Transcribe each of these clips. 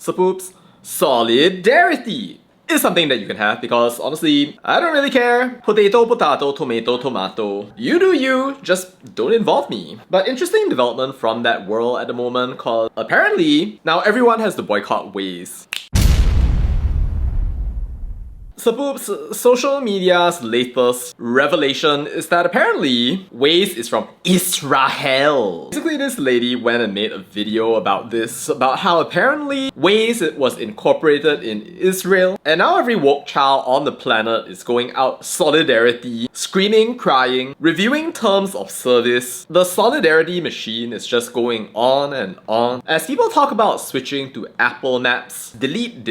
Sapoops, solidarity is something that you can have because honestly, I don't really care. Potato, potato, tomato, tomato. You do you, just don't involve me. But interesting development from that world at the moment cause apparently, now everyone has to boycott Waze. Sapoops, social media's latest revelation is that apparently Waze is from Israel. Basically, this lady went and made a video about this, about how apparently Waze was incorporated in Israel, and now every woke child on the planet is going out solidarity, screaming, crying, reviewing terms of service. The solidarity machine is just going on and on. As people talk about switching to Apple Maps, delete,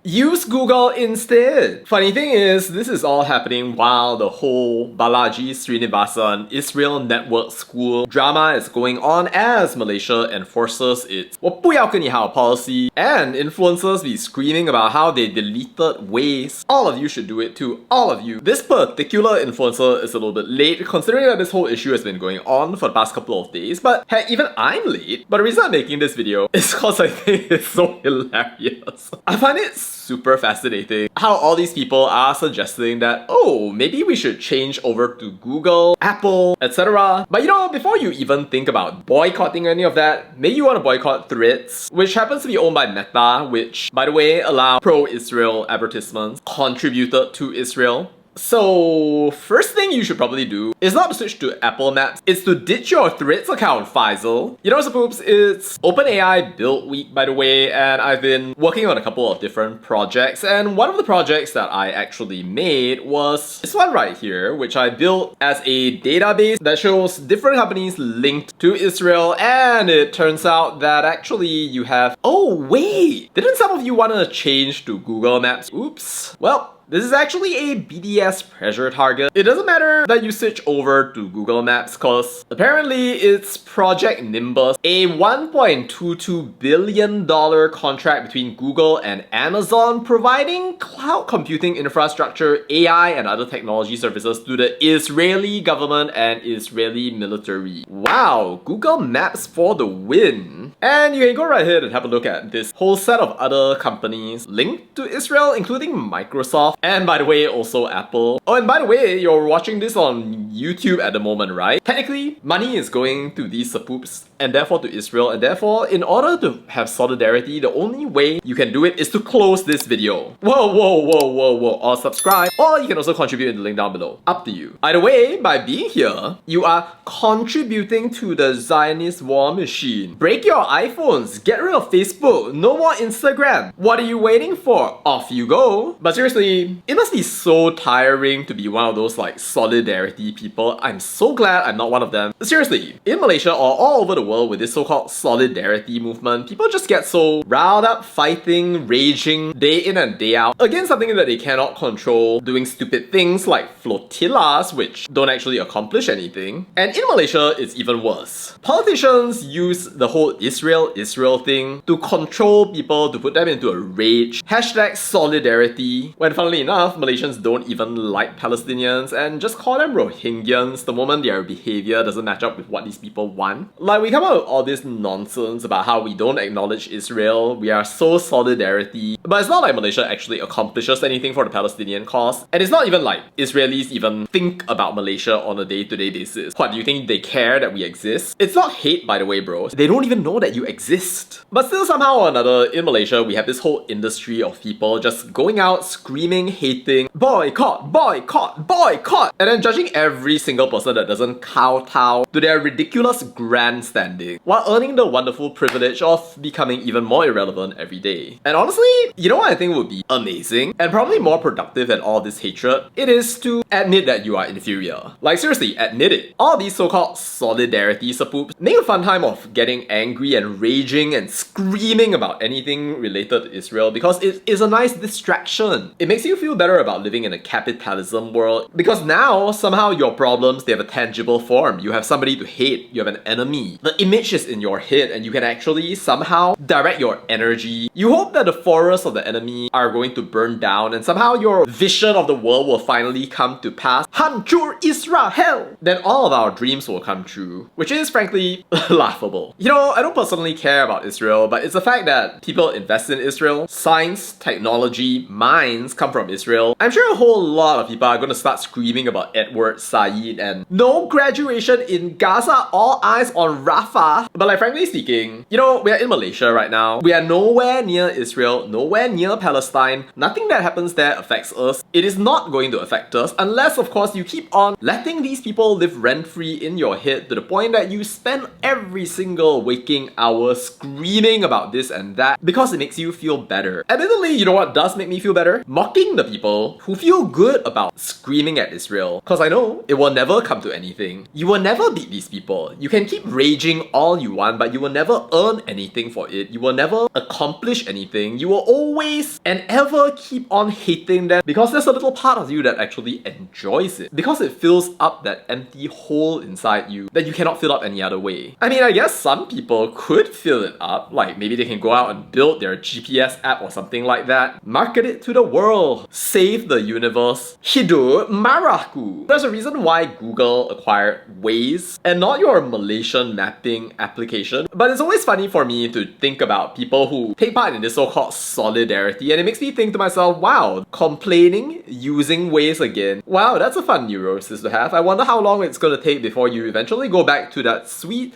use Google instead. Funny thing is, this is all happening while the whole Balaji Srinivasan Israel Network School drama is going on as Malaysia enforces its 我不要跟你好 policy and influencers be screaming about how they deleted Waze. All of you should do it too, all of you. This particular influencer is a little bit late considering that this whole issue has been going on for the past couple of days, but heck, even I'm late. But the reason I'm making this video is because I think it's so hilarious. I find it super fascinating how all these people are suggesting that, oh, maybe we should change over to Google, Apple, etc. But you know, before you even think about boycotting any of that, maybe you want to boycott Threads, which happens to be owned by Meta, which, by the way, allow pro-Israel advertisements contributed to Israel. So, first thing you should probably do is not to switch to Apple Maps, it's to ditch your Threads account, Faisal. You know, Sapoops, it's OpenAI Build Week, by the way, and I've been working on a couple of different projects, and one of the projects that I actually made was this one right here, which I built as a database that shows different companies linked to Israel, and it turns out that actually you have... Oh, wait! Didn't some of you want to change to Google Maps? Oops. Well, this is actually a BDS pressure target. It doesn't matter that you switch over to Google Maps cause apparently it's Project Nimbus, a $1.22 billion contract between Google and Amazon providing cloud computing infrastructure, AI and other technology services to the Israeli government and Israeli military. Wow, Google Maps for the win. And you can go right ahead and have a look at this whole set of other companies linked to Israel, including Microsoft, and by the way, also Apple. Oh, and by the way, you're watching this on YouTube at the moment, right? Technically, money is going to these sapoops and therefore to Israel, and therefore, in order to have solidarity, the only way you can do it is to close this video. Whoa, or subscribe, or you can also contribute in the link down below. Up to you. Either way, by being here, you are contributing to the Zionist war machine. Break your iPhones, get rid of Facebook, no more Instagram. What are you waiting for? Off you go. But seriously, it must be so tiring to be one of those like solidarity people. I'm so glad I'm not one of them. Seriously, in Malaysia or all over the world with this so-called solidarity movement, people just get so riled up, fighting, raging, day in and day out, against something that they cannot control, doing stupid things like flotillas, which don't actually accomplish anything. And in Malaysia, it's even worse. Politicians use the whole Israel thing to control people, to put them into a rage. Hashtag solidarity, when funnily enough, Malaysians don't even like Palestinians and just call them Rohingyans the moment their behavior doesn't match up with what these people want. Like, we come up with all this nonsense about how we don't acknowledge Israel, we are so solidarity, but it's not like Malaysia actually accomplishes anything for the Palestinian cause, and it's not even like Israelis even think about Malaysia on a day-to-day basis. What, do you think they care that we exist? It's not hate, by the way, bros. They don't even know that you exist. But still, somehow or another, in Malaysia, we have this whole industry of people just going out, screaming, hating, boycott, boycott, boycott, and then judging every single person that doesn't kowtow to their ridiculous grandstanding, while earning the wonderful privilege of becoming even more irrelevant every day. And honestly, you know what I think would be amazing, and probably more productive than all this hatred? It is to admit that you are inferior. Like, seriously, admit it. All these so-called solidarity sapoops make a fun time of getting angry and raging and screaming about anything related to Israel because it is a nice distraction. It makes you you feel better about living in a capitalism world because now somehow your problems, they have a tangible form. You have somebody to hate, you have an enemy. The image is in your head and you can actually somehow direct your energy. You hope that the forests of the enemy are going to burn down and somehow your vision of the world will finally come to pass. Hancur Israel! Then all of our dreams will come true, which is frankly laughable. You know, I don't personally care about Israel, but it's the fact that people invest in Israel. Science, technology, minds come from Israel. I'm sure a whole lot of people are gonna start screaming about Edward Said and no graduation in Gaza, all eyes on Rafah. But like frankly speaking, you know, we're in Malaysia right now. We are nowhere near Israel, nowhere near Palestine. Nothing that happens there affects us. It is not going to affect us unless of course you keep on letting these people live rent-free in your head to the point that you spend every single waking hour screaming about this and that because it makes you feel better. Admittedly, you know what does make me feel better? Mocking the people who feel good about screaming at Israel. Cause I know it will never come to anything. You will never beat these people. You can keep raging all you want, but you will never earn anything for it. You will never accomplish anything. You will always and ever keep on hating them because there's a little part of you that actually enjoys it. Because it fills up that empty hole inside you that you cannot fill up any other way. I mean, I guess some people could fill it up, like maybe they can go out and build their GPS app or something like that, market it to the world, save the universe. Hidup Maraku. There's a reason why Google acquired Waze and not your Malaysian mapping application. But it's always funny for me to think about people who take part in this so-called solidarity, and it makes me think to myself, wow, complaining, using Waze again. Wow, that's a fun neurosis to have. I wonder how long it's gonna take before you eventually go back to that sweet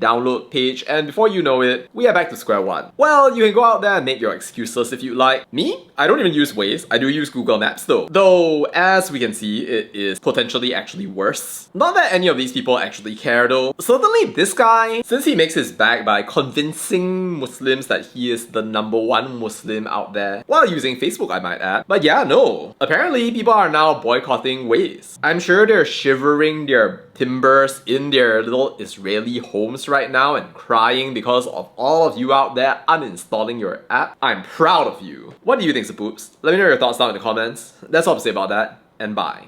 download page, and before you know it, we are back to square one. Well, you can go out there and make your excuses if you like. Me? I don't even use Waze. I do use Google Maps though. Though, as we can see, it is potentially actually worse. Not that any of these people actually care though. Certainly this guy, since he makes his bag by convincing Muslims that he is the #1 Muslim out there, while using Facebook I might add. But yeah, no. Apparently people are now boycotting Waze. I'm sure they're shivering their timbers in their little Israeli homes right now and crying because of all of you out there uninstalling your app. I'm proud of you. What do you think, Sapoops? Let me know your thoughts down in the comments. That's all to say about that, and bye.